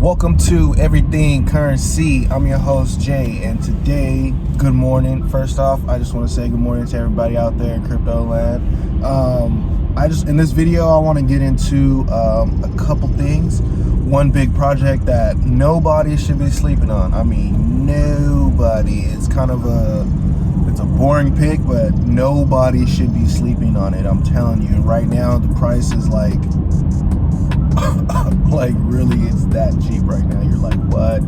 Welcome to Everything Currency. I'm your host Jay, and today, good morning. First off, I just want to say good morning to everybody out there in crypto land. In this video, I want to get into a couple things. One big project that nobody should be sleeping on. I mean, nobody. It's a boring pick, but nobody should be sleeping on it. I'm telling you. Right now, the price is like really, it's that cheap right now. You're like, what?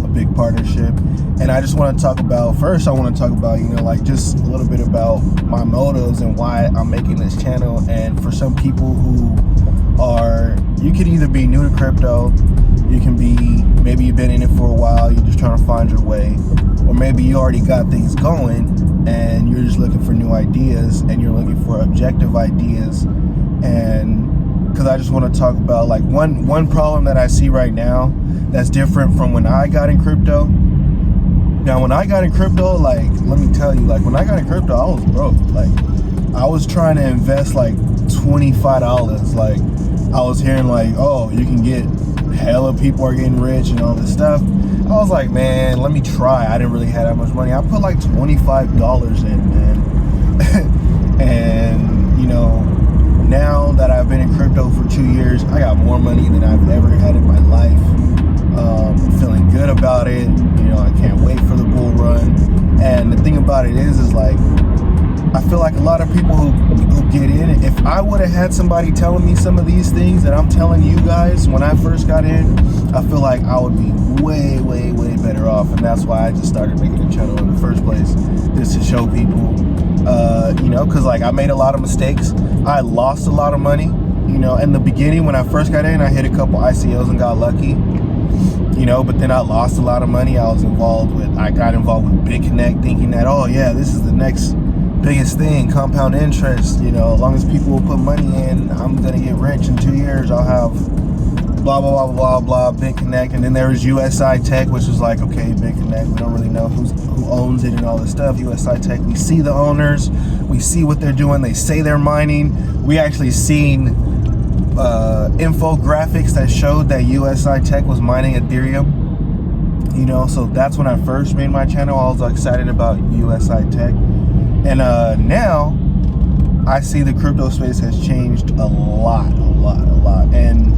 A big partnership. And I just want to talk about, first I want to talk about, just a little bit about my motives and why I'm making this channel. And for some people who are, you could either be new to crypto, you can be, maybe you've been in it for a while, you're just trying to find your way, or maybe you already got things going and you're just looking for new ideas and you're looking for objective ideas. And because I just want to talk about like one problem that I see right now that's different from when I got in crypto. Now, when I got in crypto, like, let me tell you, like when I got in crypto, I was broke. Like, I was trying to invest like $25. Like, I was hearing like, oh, you can get hella people are getting rich and all this stuff. I was like, man, let me try. I didn't really have that much money. I put like $25 in, man. And now that I've been in crypto for 2 years, I got more money than I've ever had in my life. Feeling good about it. I can't wait for the bull run. And the thing about it is like, I feel like a lot of people who get in, if I would have had somebody telling me some of these things that I'm telling you guys when I first got in, I feel like I would be way, way, way better off. And that's why I just started making a channel in the first place, just to show people, because like I made a lot of mistakes. I lost a lot of money, in the beginning when I first got in, I hit a couple ICOs and got lucky, but then I lost a lot of money. I got involved with BitConnect thinking that, oh yeah, this is the next biggest thing, compound interest, as long as people will put money in, I'm gonna get rich in 2 years. I'll have blah blah blah blah blah BitConnect. And then there was USI Tech, which was like, okay, BitConnect, we don't really know who owns it and all this stuff. USI Tech, we see the owners, we see what they're doing, they say they're mining. We actually seen infographics that showed that USI Tech was mining Ethereum. So that's when I first made my channel. I was excited about USI Tech. And now I see the crypto space has changed a lot. And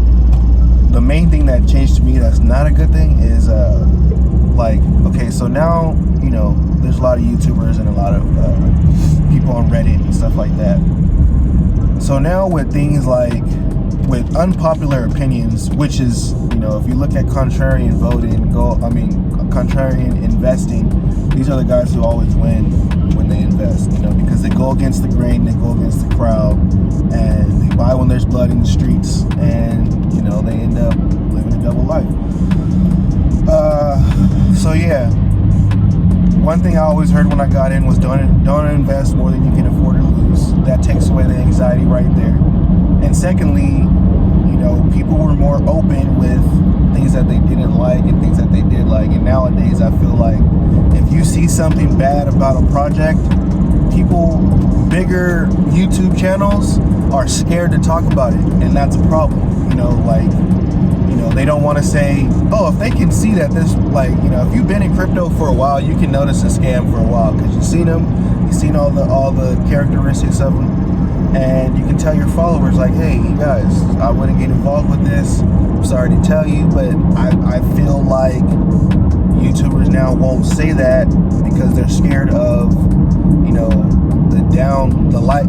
the main thing that changed to me that's not a good thing is okay, so now, there's a lot of YouTubers and a lot of people on Reddit and stuff like that. So now with things like, with unpopular opinions, which is, if you look at contrarian voting, contrarian investing, these are the guys who always win when they invest, because they go against the grain, they go against the crowd, and they buy when there's blood in the streets, and, they end up living a double life. So yeah, one thing I always heard when I got in was don't invest more than you can afford to lose. That takes away the anxiety right there. And secondly, people were more open with things that they didn't like and things that they did like. And nowadays, I feel like if you see something bad about a project, bigger YouTube channels are scared to talk about it. And that's a problem. They don't want to say, oh, if they can see that this, if you've been in crypto for a while, you can notice a scam for a while because you've seen them, you've seen all the characteristics of them. And you can tell your followers, like, hey, you guys, I wouldn't get involved with this. I'm sorry to tell you, but I feel like YouTubers now won't say that because they're scared of,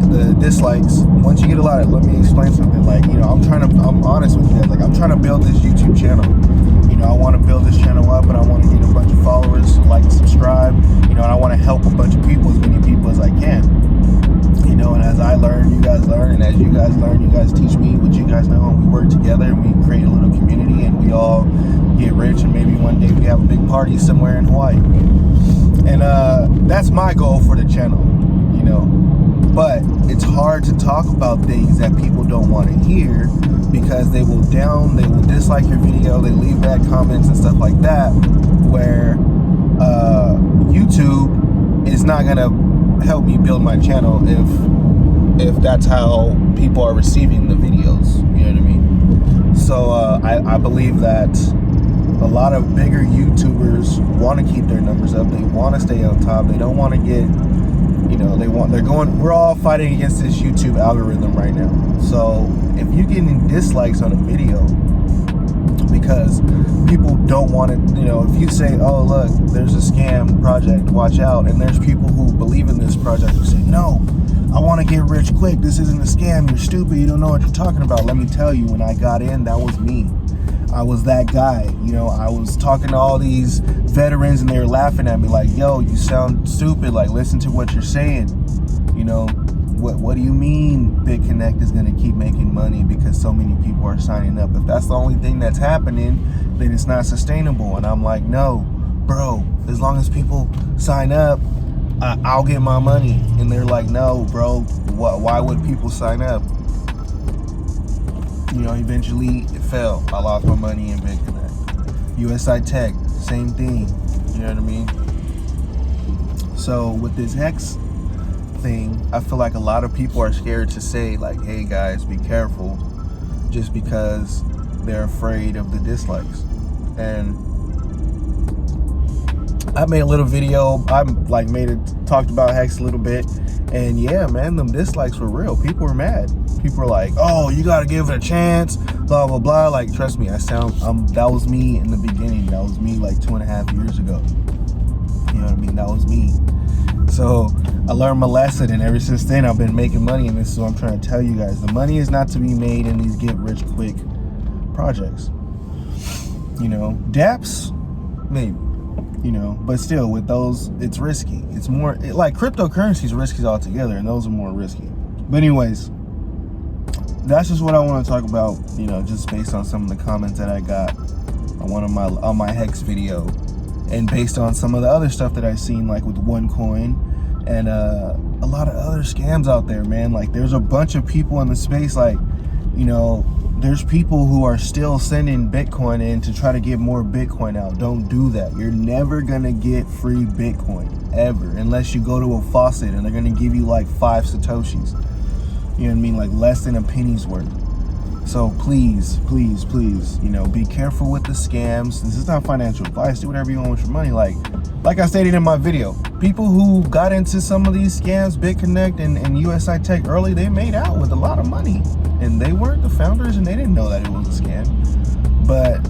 the dislikes. Once you get a lot of, let me explain something. I'm honest with you guys. I'm trying to build this YouTube channel. I want to build this channel up, and I want to get a bunch of followers, like and subscribe. And I want to help a bunch of people, as many people as I can. And as I learn, you guys learn, and as you guys learn, you guys teach me what you guys know, and we work together, and we create a little community, and we all get rich, and maybe one day we have a big party somewhere in Hawaii. And that's my goal for the channel, But it's hard to talk about things that people don't want to hear because they will dislike your video, they leave bad comments and stuff like that, where YouTube is not going to help me build my channel if that's how people are receiving the videos, you know what I mean? So I believe that a lot of bigger YouTubers want to keep their numbers up. They want to stay on top. They don't want to get, we're all fighting against this YouTube algorithm right now. So if you're getting dislikes on a video because people don't want it, if you say, oh, look, there's a scam project, watch out, and there's people who believe in this project who say, no, I want to get rich quick, this isn't a scam, you're stupid, you don't know what you're talking about. Let me tell you, when I got in, that was me. I was that guy. I was talking to all these veterans and they were laughing at me like, yo, you sound stupid, like, listen to what you're saying. What do you mean BitConnect is going to keep making money because so many people are signing up? If that's the only thing that's happening, then it's not sustainable. And I'm like, no, bro, as long as people sign up, I'll get my money. And they're like, no, bro, why would people sign up? Eventually it fell. I lost my money in BitConnect. USI Tech, same thing. You know what I mean? So with this Hex thing, I feel like a lot of people are scared to say, like, hey guys, be careful, just because they're afraid of the dislikes. And I made a little video, talked about Hex a little bit, and yeah, man, them dislikes were real. People were mad. People were like, oh, you gotta give it a chance, blah blah blah. Like, trust me, that was me in the beginning. That was me like 2.5 years ago. You know what I mean? That was me. So I learned my lesson, and ever since then I've been making money in this. So I'm trying to tell you guys, the money is not to be made in these get rich quick projects. dApps, maybe, but still, with those, it's risky. It's more like cryptocurrency is risky altogether, and those are more risky. But anyways, that's just what I want to talk about, just based on some of the comments that I got on my Hex video, and based on some of the other stuff that I've seen, like with OneCoin and a lot of other scams out there, man. Like, there's a bunch of people in the space, like, there's people who are still sending Bitcoin in to try to get more Bitcoin out. Don't do that. You're never gonna get free Bitcoin, ever, unless you go to a faucet and they're gonna give you like 5 Satoshis. You know what I mean? Like less than a penny's worth. So please, please, please, be careful with the scams. This is not financial advice. Do whatever you want with your money. Like I stated in my video, people who got into some of these scams, BitConnect and USI Tech early, they made out with a lot of money. And they weren't the founders, and they didn't know that it was a scam. But,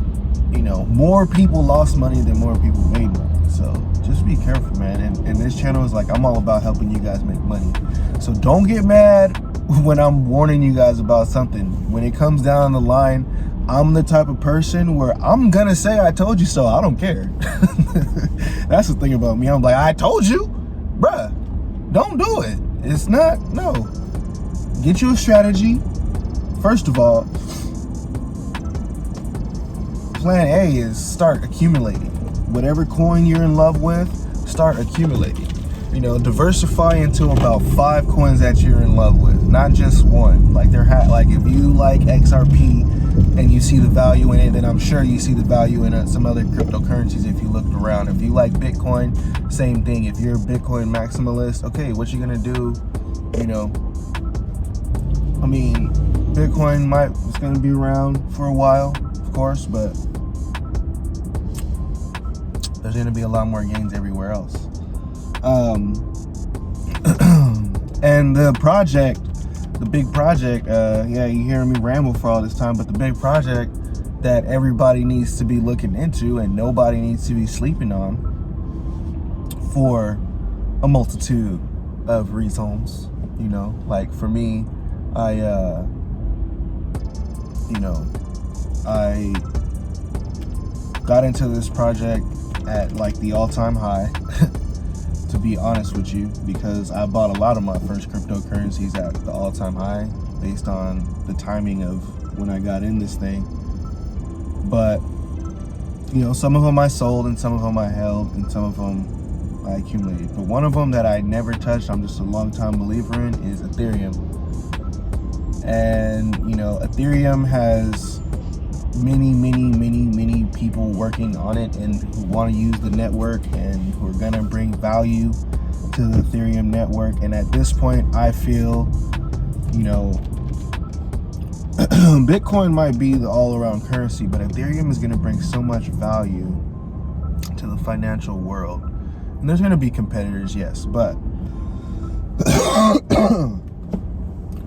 more people lost money than more people made money. So just be careful, man. And this channel is like, I'm all about helping you guys make money. So don't get mad when I'm warning you guys about something. When it comes down the line, I'm the type of person where I'm gonna say I told you so. I don't care. That's the thing about me. I'm like, I told you, bruh, don't do it. It's not, no. Get you a strategy. First of all, plan A is start accumulating. Whatever coin you're in love with, start accumulating. Diversify into about 5 coins that you're in love with, not just one. Like if you like XRP and you see the value in it, then I'm sure you see the value in some other cryptocurrencies if you looked around. If you like Bitcoin, same thing. If you're a Bitcoin maximalist, okay, what you gonna do? Bitcoin it's gonna be around for a while, of course, but there's gonna be a lot more gains everywhere else. And the big project, yeah, you hearing me ramble for all this time, but the big project that everybody needs to be looking into and nobody needs to be sleeping on for a multitude of reasons. Like for me, I got into this project at like the all-time high, to be honest with you, because I bought a lot of my first cryptocurrencies at the all-time high based on the timing of when I got in this thing. But some of them I sold and some of them I held and some of them I accumulated. But one of them that I never touched, I'm just a long-time believer in, is Ethereum. And Ethereum has many people working on it and who want to use the network and who are gonna bring value to the Ethereum network. And at this point, I feel Bitcoin might be the all-around currency, but Ethereum is going to bring so much value to the financial world. And there's going to be competitors, yes, but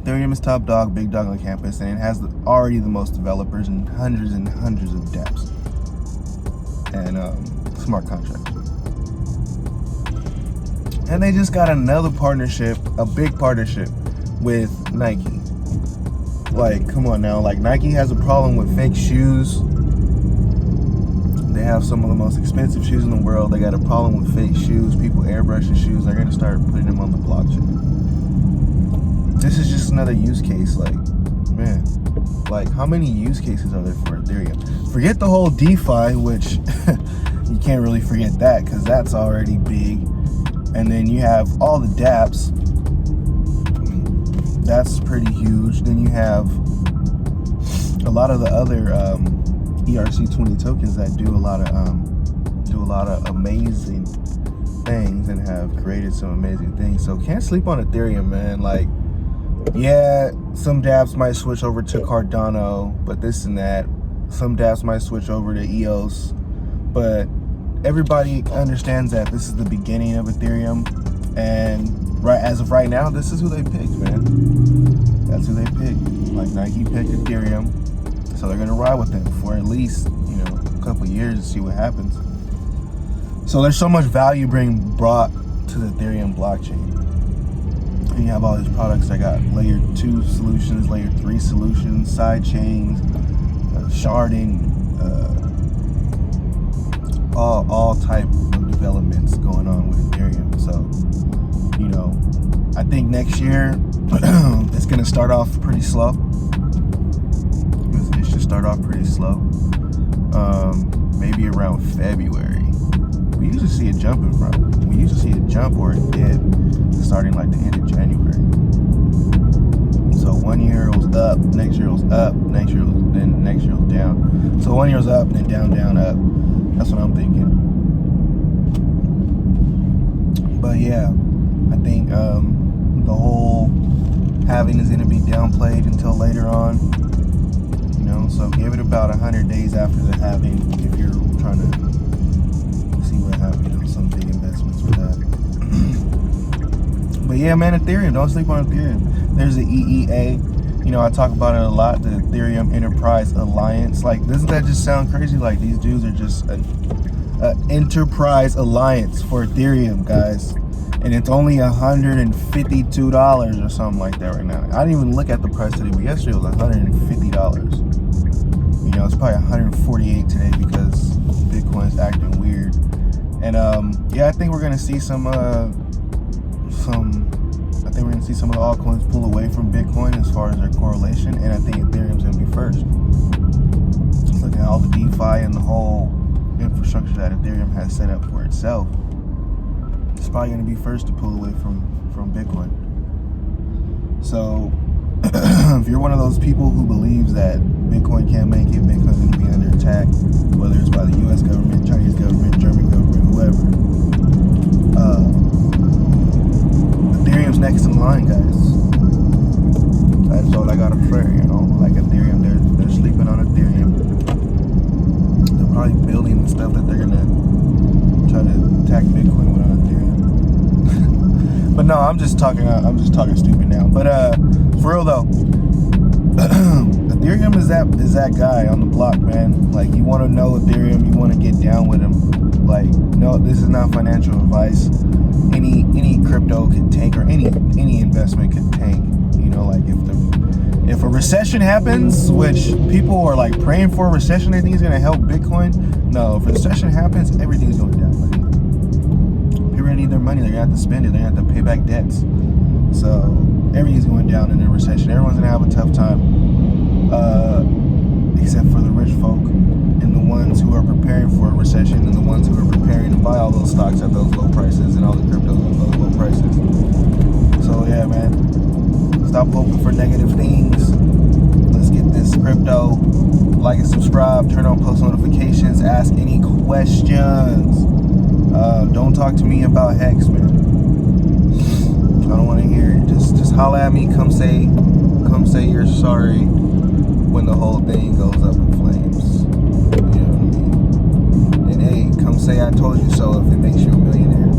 Ethereum is top dog, big dog on the campus, and it has already the most developers and hundreds of dApps and smart contracts. And they just got another partnership, a big partnership with Nike. Like, come on now. Like, Nike has a problem with fake shoes. They have some of the most expensive shoes in the world. They got a problem with fake shoes. People airbrushing shoes. They're going to start putting them on the blockchain. This is just another use case. Like, man, like, how many use cases are there for Ethereum? Forget the whole DeFi, which you can't really forget that because that's already big. And then you have all the dApps. That's pretty huge. Then you have a lot of the other ERC20 tokens that do a lot of amazing things and have created some amazing things. So can't sleep on Ethereum, man. Like, yeah, some dApps might switch over to Cardano, but this and that. Some dApps might switch over to EOS, but everybody understands that this is the beginning of Ethereum, and as of right now, this is who they picked, man. That's who they picked. Like, Nike picked Ethereum, so they're gonna ride with them for at least, a couple of years to see what happens. So there's so much value being brought to the Ethereum blockchain. And you have all these products that got layer 2 solutions, layer 3 solutions, side chains, sharding, all type of developments going on with Ethereum. So, I think next year it's gonna start off pretty slow. It should start off pretty slow. Maybe around February. We usually see it jumping we usually see it jump or it dip starting like the end of January. So 1 year it was up, next year it was up, next year it was down. So 1 year was up, then down, up. That's what I'm thinking. But yeah, I think the whole halving is going to be downplayed until later on. So give it about 100 days after the halving if you're trying to see what happens. Some big investments with that. But yeah, man, Ethereum. Don't sleep on Ethereum. There's the EEA. I talk about it a lot. The Ethereum Enterprise Alliance. Like, doesn't that just sound crazy? Like, these dudes are just an enterprise alliance for Ethereum, guys. And it's only $152 or something like that right now. I didn't even look at the price today, but yesterday it was $150. It's probably 148 today because Bitcoin's acting weird. And yeah, I think we're gonna see some of the altcoins pull away from Bitcoin as far as their correlation, and I think Ethereum's gonna be first. Just look at all the DeFi and the whole infrastructure that Ethereum has set up for itself. It's probably going to be first to pull away from Bitcoin. So if you're one of those people who believes that Bitcoin can't make it, Bitcoin's going to be under attack, whether it's by the US government, Chinese government, German government, whoever, Ethereum's next in line, guys. That's all I got to say, like Ethereum, they're sleeping on Ethereum. They're probably building the stuff that they're going to try to attack Bitcoin with on Ethereum. But no, I'm just talking stupid now. But for real though, Ethereum is that guy on the block, man. Like, you want to know Ethereum, you want to get down with him. Like, no, this is not financial advice. Any crypto could tank, or any investment could tank. Like, if a recession happens, which people are like praying for a recession, they think is going to help Bitcoin. No, if a recession happens, everything's going down. Like, people are going to need their money. They're going to have to spend it. They're going to have to pay back debts. So everything's going down in a recession. Everyone's going to have a tough time, except for the rich folk and the ones who are preparing for a recession and the ones who are preparing to buy all those stocks at those low prices and all the cryptos at those low prices. So yeah, man, stop hoping for negative things. Let's get this crypto. Like and subscribe, turn on post notifications, ask any questions. Don't talk to me about Hex, man. I don't want to hear it. Just holla at me. Come say you're sorry. when the whole thing goes up in flames. You know what I mean? And hey, come say I told you so if it makes you a millionaire.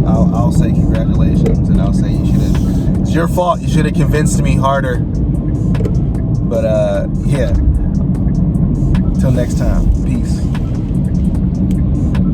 I'll say congratulations, and I'll say you should have. It's your fault. You should have convinced me harder. But yeah. Till next time. Peace.